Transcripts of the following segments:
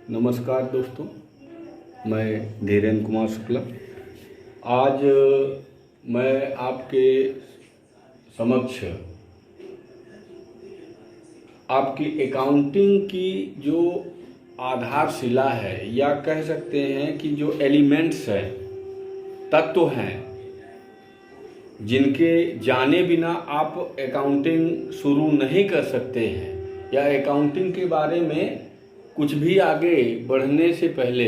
नमस्कार दोस्तों, मैं धीरेन्द्र कुमार शुक्ला। आज मैं आपके समक्ष आपकी अकाउंटिंग की जो आधारशिला है या कह सकते हैं कि जो एलिमेंट्स हैं, तत्व हैं, जिनके जाने बिना आप अकाउंटिंग शुरू नहीं कर सकते हैं या अकाउंटिंग के बारे में कुछ भी आगे बढ़ने से पहले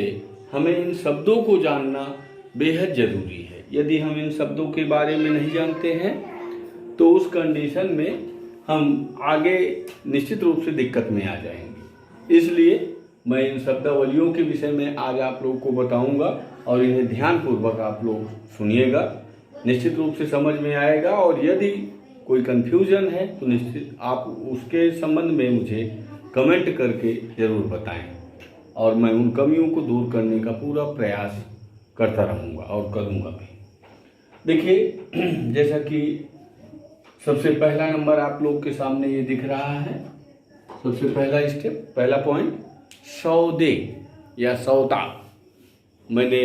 हमें इन शब्दों को जानना बेहद ज़रूरी है। यदि हम इन शब्दों के बारे में नहीं जानते हैं तो उस कंडीशन में हम आगे निश्चित रूप से दिक्कत में आ जाएंगे। इसलिए मैं इन शब्दावलियों के विषय में आज आप लोगों को बताऊंगा और इन्हें ध्यानपूर्वक आप लोग सुनिएगा। निश्चित रूप से समझ में आएगा और यदि कोई कन्फ्यूजन है तो निश्चित आप उसके संबंध में मुझे कमेंट करके ज़रूर बताएं और मैं उन कमियों को दूर करने का पूरा प्रयास करता रहूँगा और करूँगा भी। देखिए, जैसा कि सबसे पहला नंबर आप लोग के सामने ये दिख रहा है, सबसे पहला स्टेप, पहला पॉइंट, सौदे या सौदा। मैंने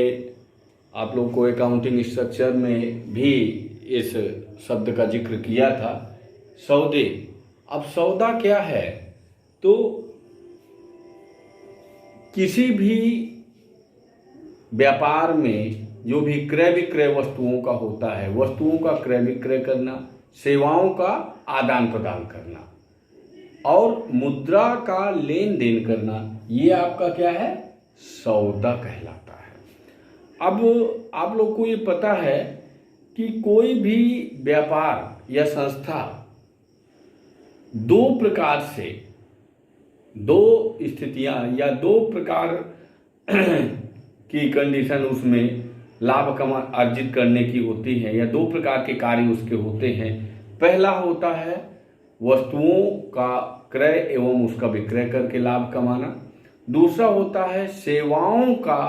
आप लोग को अकाउंटिंग स्ट्रक्चर में भी इस शब्द का जिक्र किया था, सौदे। अब सौदा क्या है? तो किसी भी व्यापार में जो भी क्रय विक्रय वस्तुओं का होता है, वस्तुओं का क्रय विक्रय करना, सेवाओं का आदान प्रदान करना और मुद्रा का लेन देन करना, ये आपका क्या है? सौदा कहलाता है। अब आप लोग को ये पता है कि कोई भी व्यापार या संस्था दो प्रकार से, दो स्थितियां या दो प्रकार की कंडीशन उसमें लाभ अर्जित करने की होती है या दो प्रकार के कार्य उसके होते हैं। पहला होता है वस्तुओं का क्रय एवं उसका विक्रय करके लाभ कमाना। दूसरा होता है सेवाओं का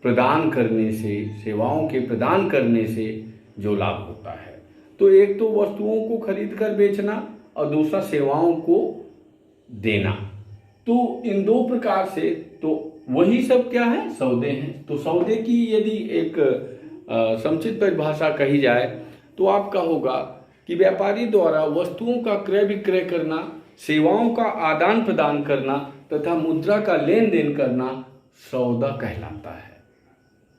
प्रदान करने से, सेवाओं के प्रदान करने से जो लाभ होता है। तो एक तो वस्तुओं को खरीद कर बेचना और दूसरा सेवाओं को देना। तो इन दो प्रकार से तो वही सब क्या है? सौदे हैं। तो सौदे की यदि एक समुचित परिभाषा कही जाए तो आपका होगा कि व्यापारी द्वारा वस्तुओं का क्रय विक्रय करना, सेवाओं का आदान प्रदान करना तथा मुद्रा का लेन देन करना सौदा कहलाता है।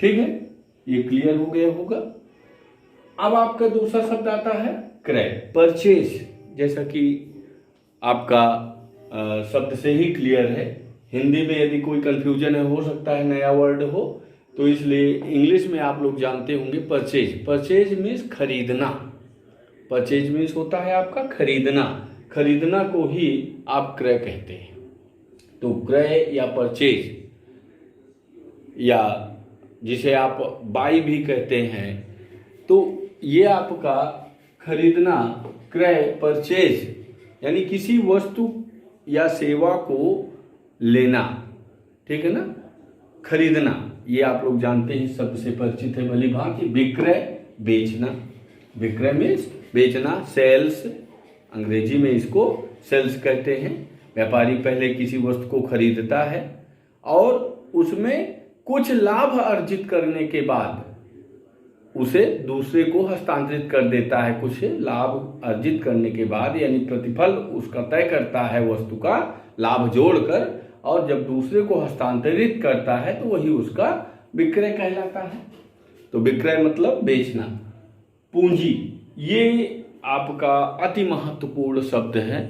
ठीक है, ये क्लियर हो गया होगा। अब आपका दूसरा शब्द आता है क्रय, परचेज। जैसा कि आपका शब्द से ही क्लियर है। हिंदी में यदि कोई कंफ्यूजन है, हो सकता है नया वर्ड हो, तो इसलिए इंग्लिश में आप लोग जानते होंगे परचेज। परचेज मीन्स खरीदना। परचेज मीन्स होता है आपका खरीदना। खरीदना को ही आप क्रय कहते हैं। तो क्रय या परचेज या जिसे आप बाई भी कहते हैं, तो ये आपका खरीदना, क्रय, परचेज यानी किसी वस्तु या सेवा को लेना। ठीक है ना? खरीदना, ये आप लोग जानते हैं, शब्द से परिचित है भली भांति। विक्रय, बेचना। विक्रय मीन्स बेचना, सेल्स, अंग्रेजी में इसको सेल्स कहते हैं। व्यापारी पहले किसी वस्तु को खरीदता है और उसमें कुछ लाभ अर्जित करने के बाद उसे दूसरे को हस्तांतरित कर देता है। कुछ लाभ अर्जित करने के बाद यानी प्रतिफल उसका तय करता है वस्तु का लाभ जोड़कर, और जब दूसरे को हस्तांतरित करता है तो वही उसका विक्रय कहलाता है। तो विक्रय मतलब बेचना। पूंजी, ये आपका अति महत्वपूर्ण शब्द है।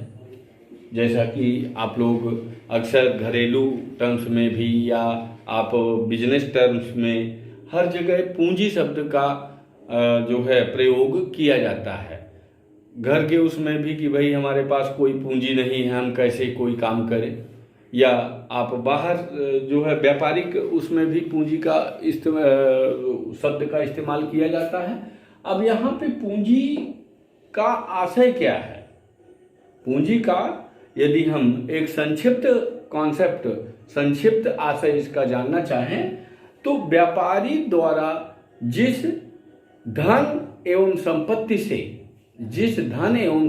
जैसा कि आप लोग अक्सर घरेलू टर्म्स में भी या आप बिजनेस टर्म्स में हर जगह पूंजी शब्द का जो है प्रयोग किया जाता है। घर के उसमें भी कि भाई हमारे पास कोई पूंजी नहीं है, हम कैसे कोई काम करें। या आप बाहर जो है व्यापारिक उसमें भी पूंजी का शब्द का इस्तेमाल किया जाता है। अब यहाँ पे पूंजी का आशय क्या है? पूंजी का यदि हम एक संक्षिप्त कॉन्सेप्ट, संक्षिप्त आशय इसका जानना चाहें तो व्यापारी द्वारा जिस धन एवं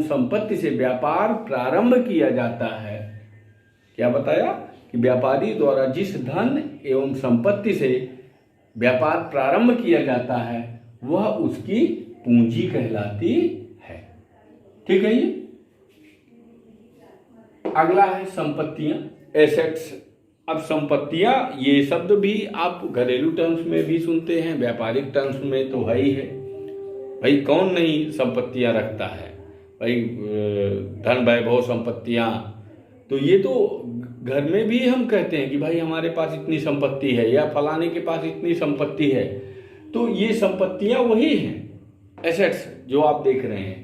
संपत्ति से व्यापार प्रारंभ किया जाता है, क्या बताया कि व्यापारी द्वारा जिस धन एवं संपत्ति से व्यापार प्रारंभ किया जाता है वह उसकी पूंजी कहलाती है। ठीक है। ये अगला है संपत्तियां, एसेट्स। अब संपत्तियां ये शब्द भी आप घरेलू टर्म्स में भी सुनते हैं, व्यापारिक टर्म्स में तो है ही है। भाई कौन नहीं संपत्तियां रखता है, भाई धन वैभव संपत्तियां, तो ये तो घर में भी हम कहते हैं कि भाई हमारे पास इतनी संपत्ति है या फलाने के पास इतनी संपत्ति है। तो ये संपत्तियां वही हैं, एसेट्स जो आप देख रहे हैं।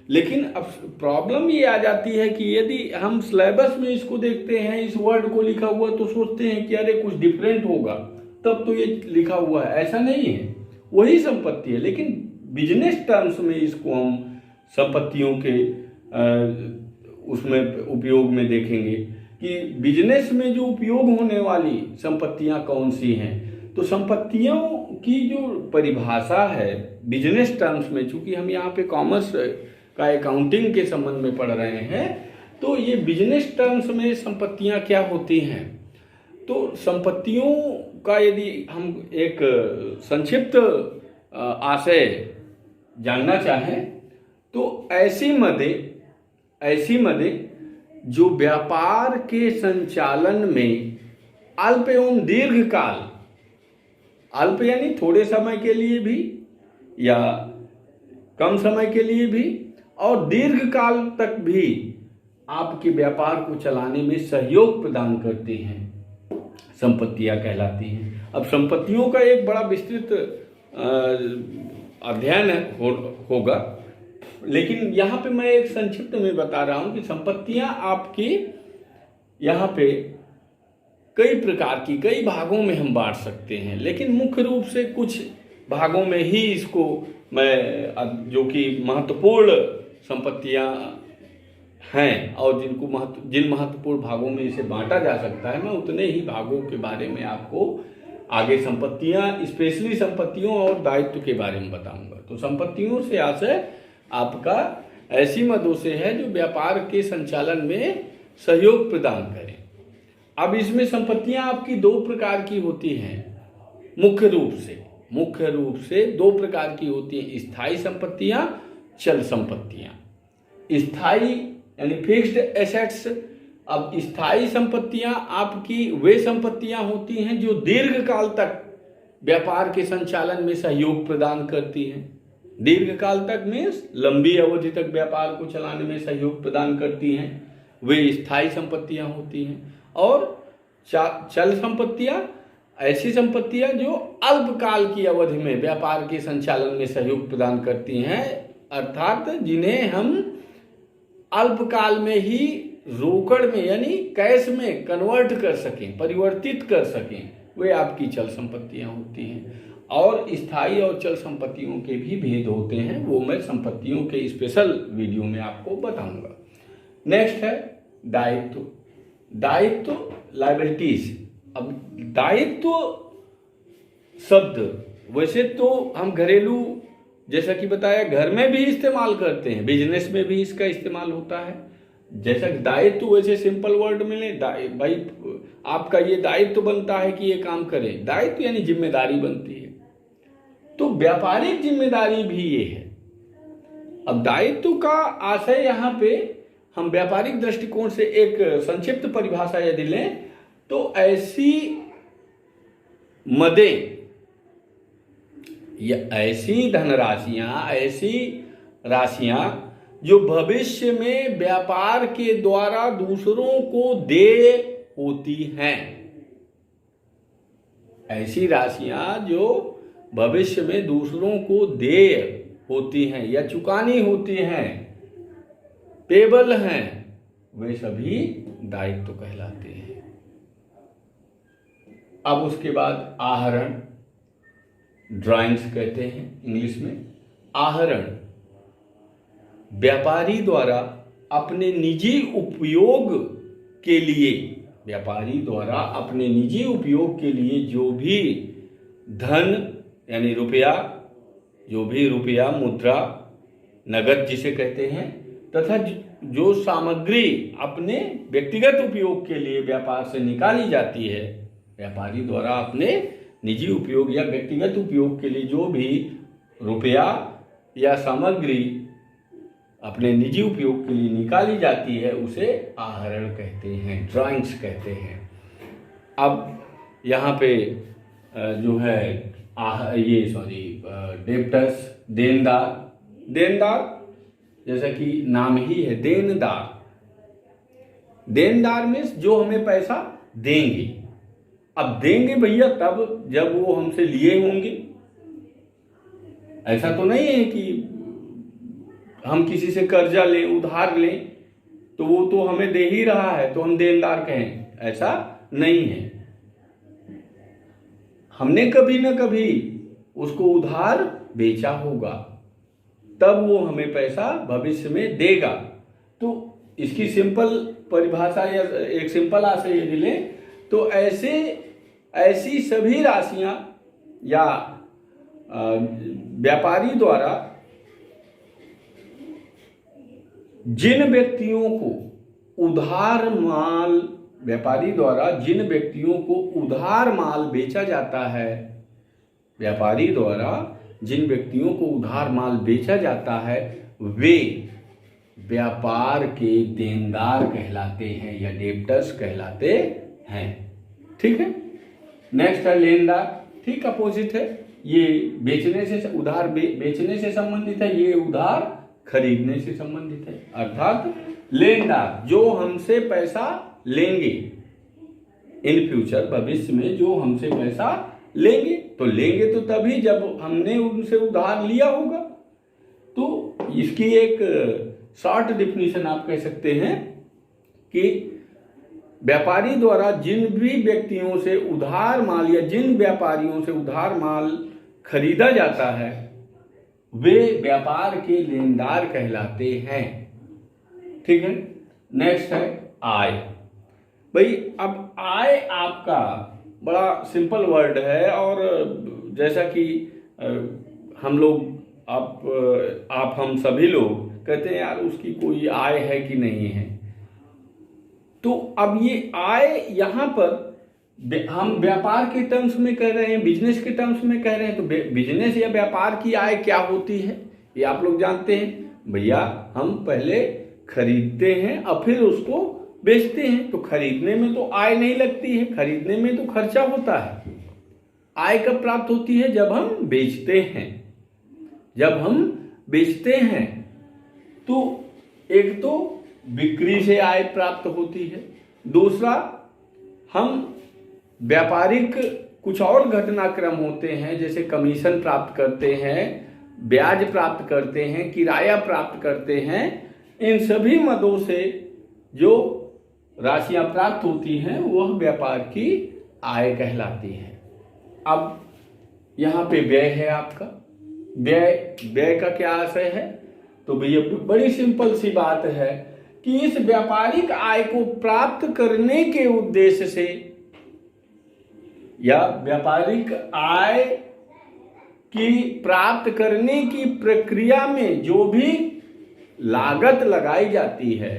लेकिन अब प्रॉब्लम ये आ जाती है कि यदि हम सिलेबस में इसको देखते हैं, इस वर्ड को लिखा हुआ, तो सोचते हैं कि अरे कुछ डिफरेंट होगा तब तो ये लिखा हुआ है। ऐसा नहीं है, वही संपत्ति है, लेकिन बिजनेस टर्म्स में इसको हम संपत्तियों के उसमें उपयोग में देखेंगे कि बिजनेस में जो उपयोग होने वाली संपत्तियां कौन सी हैं। तो संपत्तियों की जो परिभाषा है बिजनेस टर्म्स में, चूंकि हम यहाँ पे कॉमर्स का अकाउंटिंग के संबंध में पढ़ रहे हैं, तो ये बिजनेस टर्म्स में संपत्तियां क्या होती हैं। तो संपत्तियों का यदि हम एक संक्षिप्त आशय जानना चाहें तो ऐसी मदें जो व्यापार के संचालन में अल्प एवं दीर्घकाल, अल्प यानी थोड़े समय के लिए भी या कम समय के लिए भी, और दीर्घकाल तक भी आपके व्यापार को चलाने में सहयोग प्रदान करती हैं, संपत्तियां कहलाती हैं। अब संपत्तियों का एक बड़ा विस्तृत अध्ययन होगा, लेकिन यहाँ पे मैं एक संक्षिप्त में बता रहा हूँ कि संपत्तियां आपकी यहाँ पे कई प्रकार की, कई भागों में हम बांट सकते हैं, लेकिन मुख्य रूप से कुछ भागों में ही इसको मैं, जो कि महत्वपूर्ण संपत्तियां हैं और जिन महत्वपूर्ण भागों में इसे बांटा जा सकता है, मैं उतने ही भागों के बारे में आपको आगे संपत्तियां, स्पेशली संपत्तियों और दायित्व के बारे में बताऊंगा। तो संपत्तियों से आशय आपका ऐसी मदों से है जो व्यापार के संचालन में सहयोग प्रदान करें। अब इसमें संपत्तियां आपकी दो प्रकार की होती हैं, मुख्य रूप से दो प्रकार की होती हैं, स्थायी संपत्तियां, चल संपत्तियां। स्थायी यानी फिक्स्ड एसेट्स। अब स्थायी संपत्तियां आपकी वे संपत्तियां होती हैं जो दीर्घकाल तक व्यापार के संचालन में सहयोग प्रदान करती हैं। दीर्घकाल तक मीन्स लंबी अवधि तक व्यापार को चलाने में सहयोग प्रदान करती हैं, वे स्थायी संपत्तियां होती हैं। और चल संपत्तियां ऐसी संपत्तियां जो अल्पकाल की अवधि में व्यापार के संचालन में सहयोग प्रदान करती हैं, अर्थात जिन्हें हम अल्पकाल में ही रोकड़ में यानी कैश में कन्वर्ट कर सकें, परिवर्तित कर सकें, वे आपकी चल संपत्तियां होती हैं। और स्थायी और चल संपत्तियों के भी भेद होते हैं, वो मैं संपत्तियों के स्पेशल वीडियो में आपको बताऊंगा। नेक्स्ट है दायित्व। दायित्व लायबिलिटीज। अब दायित्व शब्द वैसे तो हम घरेलू, जैसा कि बताया, घर में भी इस्तेमाल करते हैं, बिजनेस में भी इसका इस्तेमाल होता है। जैसा कि दायित्व वैसे सिंपल वर्ड में ले, भाई आपका ये दायित्व बनता है कि ये काम करें, दायित्व यानी जिम्मेदारी बनती है। तो व्यापारिक जिम्मेदारी भी ये है। अब दायित्व का आशय यहाँ पे हम व्यापारिक दृष्टिकोण से एक संक्षिप्त परिभाषा यदि लें तो ऐसी मदें या ऐसी धनराशियां, ऐसी राशियां जो भविष्य में व्यापार के द्वारा दूसरों को देय होती हैं। ऐसी राशियां जो भविष्य में दूसरों को देय होती हैं या चुकानी होती हैं, पेबल हैं, वे सभी दायित्व कहलाते हैं। अब उसके बाद आहरण, ड्राइंग्स कहते हैं इंग्लिश में। आहरण व्यापारी द्वारा अपने निजी उपयोग के लिए, व्यापारी द्वारा अपने निजी उपयोग के लिए जो भी धन यानी रुपया, जो भी रुपया, मुद्रा, नगद जिसे कहते हैं, तथा जो सामग्री अपने व्यक्तिगत उपयोग के लिए व्यापार से निकाली जाती है, व्यापारी द्वारा अपने निजी उपयोग या व्यक्तिगत उपयोग के लिए जो भी रुपया या सामग्री अपने निजी उपयोग के लिए निकाली जाती है उसे आहरण कहते हैं, ड्राइंग्स कहते हैं। अब यहाँ पे जो है डेप्टर्स, देनदार जैसा कि नाम ही है देनदार में जो हमें पैसा देंगे। अब देंगे भैया तब जब वो हमसे लिए होंगे। ऐसा तो नहीं है कि हम किसी से कर्जा लें, उधार लें तो वो तो हमें दे ही रहा है तो हम देनदार कहें, ऐसा नहीं है। हमने कभी ना कभी उसको उधार बेचा होगा, तब वो हमें पैसा भविष्य में देगा। तो इसकी सिंपल परिभाषा या एक सिंपल आशय यदि लें तो ऐसी सभी राशियां या व्यापारी द्वारा जिन व्यक्तियों को उधार माल व्यापारी द्वारा जिन व्यक्तियों को उधार माल बेचा जाता है, व्यापारी द्वारा जिन व्यक्तियों को उधार माल बेचा जाता है वे व्यापार के देनदार कहलाते हैं या डेब्टर्स कहलाते हैं। ठीक है। नेक्स्ट है लेनदार, ठीक अपोजिट है। ये बेचने से उधार बेचने से संबंधित है, ये उधार खरीदने से संबंधित है। अर्थात लेनदार जो हमसे पैसा लेंगे इन फ्यूचर, भविष्य में जो हमसे पैसा लेंगे, तो लेंगे तो तभी जब हमने उनसे उधार लिया होगा। तो इसकी एक शॉर्ट डिफिनीशन आप कह सकते हैं कि व्यापारी द्वारा जिन भी व्यक्तियों से उधार माल या जिन व्यापारियों से उधार माल खरीदा जाता है वे व्यापार के लेनदार कहलाते हैं। ठीक है। नेक्स्ट है आय। भाई अब आय आपका बड़ा सिंपल वर्ड है और जैसा कि हम लोग आप हम सभी लोग कहते हैं यार उसकी कोई आय है कि नहीं है। तो अब ये आय यहाँ पर हम व्यापार के टर्म्स में कह रहे हैं, बिजनेस के टर्म्स में कह रहे हैं। तो बिजनेस या व्यापार की आय क्या होती है ये आप लोग जानते हैं। भैया हम पहले खरीदते हैं और फिर उसको बेचते हैं, तो खरीदने में तो आय नहीं लगती है, खरीदने में तो खर्चा होता है। आय कब प्राप्त होती है? जब हम बेचते हैं। जब हम बेचते हैं तो एक तो बिक्री से आय प्राप्त होती है, दूसरा हम व्यापारिक कुछ और घटनाक्रम होते हैं जैसे कमीशन प्राप्त करते हैं, ब्याज प्राप्त करते हैं, किराया प्राप्त करते हैं। इन सभी मदों से जो राशियां प्राप्त होती हैं वह व्यापार की आय कहलाती है। अब यहाँ पे व्यय है आपका। व्यय का क्या आशय है? तो भैया बड़ी सिंपल सी बात है कि इस व्यापारिक आय को प्राप्त करने के उद्देश्य से या व्यापारिक आय की प्राप्त करने की प्रक्रिया में जो भी लागत लगाई जाती है,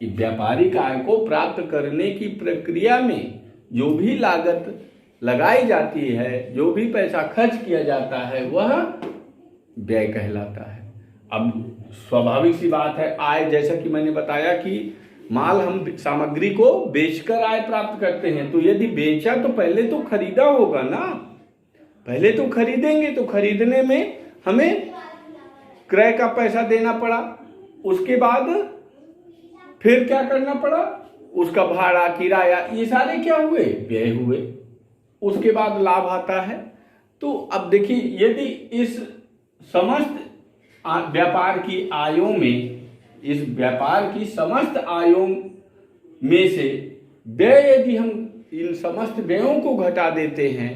व्यापारिक आय को प्राप्त करने की प्रक्रिया में जो भी लागत लगाई जाती है, जो भी पैसा खर्च किया जाता है वह व्यय कहलाता है। अब स्वाभाविक सी बात है, आय जैसा कि मैंने बताया कि माल हम सामग्री को बेचकर आय प्राप्त करते हैं, तो यदि बेचा तो पहले तो खरीदा होगा ना, पहले तो खरीदेंगे, तो खरीदने में हमें क्रय का पैसा देना पड़ा, उसके बाद फिर क्या करना पड़ा, उसका भाड़ा, किराया, ये सारे क्या हुए? व्यय हुए। उसके बाद लाभ आता है। तो अब देखिए, यदि इस समस्त व्यापार की आयों में, इस व्यापार की समस्त आयों में से व्यय यदि हम इन समस्त व्ययों को घटा देते हैं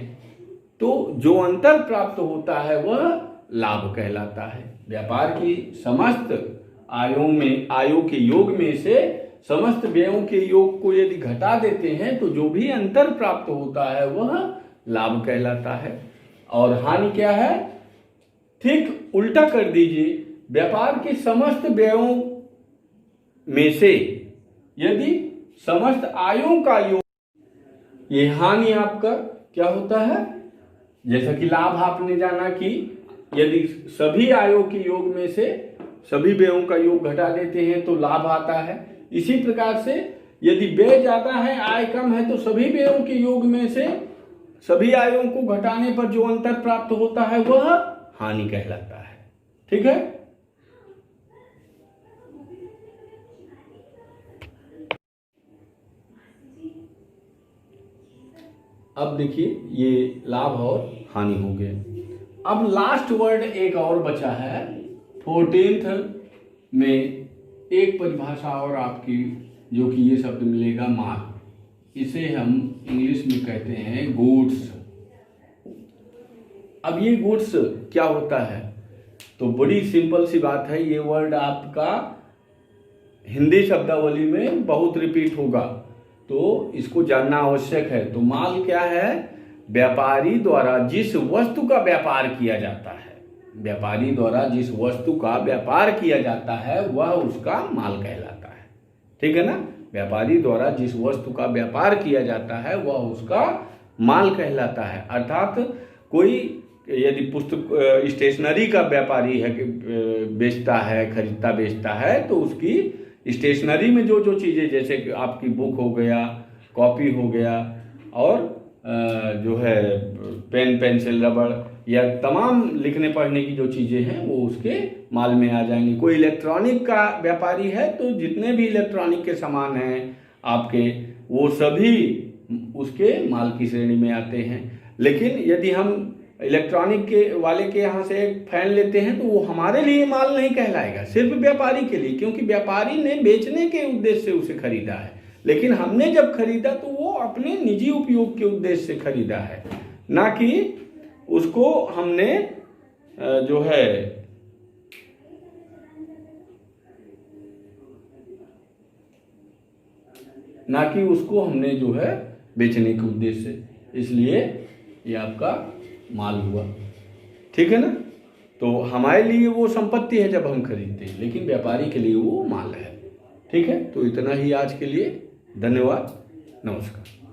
तो जो अंतर प्राप्त होता है वह लाभ कहलाता है। व्यापार की समस्त आयों के योग में से समस्त व्ययों के योग को यदि घटा देते हैं तो जो भी अंतर प्राप्त होता है वह लाभ कहलाता है। और हानि क्या है? ठीक उल्टा कर दीजिए, व्यापार के समस्त व्ययों में से यदि समस्त आयों का योग, ये हानि आपका क्या होता है, जैसा कि लाभ आपने जाना कि यदि सभी आयों के योग में से सभी व्ययों का योग घटा देते हैं तो लाभ आता है। इसी प्रकार से यदि व्यय ज्यादा है आय कम है तो सभी व्ययों के योग में से सभी आयों को घटाने पर जो अंतर प्राप्त होता है वह हानि कहलाता है। ठीक है। अब देखिए ये लाभ और हानि हो गए। अब लास्ट वर्ड एक और बचा है 14th में, एक परिभाषा और आपकी, जो कि ये शब्द मिलेगा माल। इसे हम इंग्लिश में कहते हैं गुड्स। अब ये गुड्स क्या होता है, तो बड़ी सिंपल सी बात है, ये वर्ड आपका हिंदी शब्दावली में बहुत रिपीट होगा तो इसको जानना आवश्यक है। तो माल क्या है, व्यापारी द्वारा जिस वस्तु का व्यापार किया जाता है, व्यापारी द्वारा जिस वस्तु का व्यापार किया जाता है वह उसका माल कहलाता है। ठीक है ना, व्यापारी द्वारा जिस वस्तु का व्यापार किया जाता है वह उसका माल कहलाता है। अर्थात कोई यदि पुस्तक स्टेशनरी का व्यापारी है, बेचता है, खरीदता बेचता है, तो उसकी स्टेशनरी में जो जो चीज़ें, जैसे कि आपकी बुक हो गया, कॉपी हो गया, और जो है पेन, पेंसिल, रबड़ या तमाम लिखने पढ़ने की जो चीज़ें हैं वो उसके माल में आ जाएंगी। कोई इलेक्ट्रॉनिक का व्यापारी है तो जितने भी इलेक्ट्रॉनिक के सामान हैं आपके, वो सभी उसके माल की श्रेणी में आते हैं। लेकिन यदि हम इलेक्ट्रॉनिक के वाले के यहाँ से एक फैन लेते हैं तो वो हमारे लिए माल नहीं कहलाएगा, सिर्फ व्यापारी के लिए, क्योंकि व्यापारी ने बेचने के उद्देश्य से उसे खरीदा है। लेकिन हमने जब खरीदा तो वो अपने निजी उपयोग के उद्देश्य से खरीदा है, ना कि उसको हमने जो है बेचने के उद्देश्य से। इसलिए ये आपका माल हुआ। ठीक है ना। तो हमारे लिए वो संपत्ति है जब हम खरीदते हैं, लेकिन व्यापारी के लिए वो माल है। ठीक है। तो इतना ही आज के लिए। धन्यवाद। नमस्कार।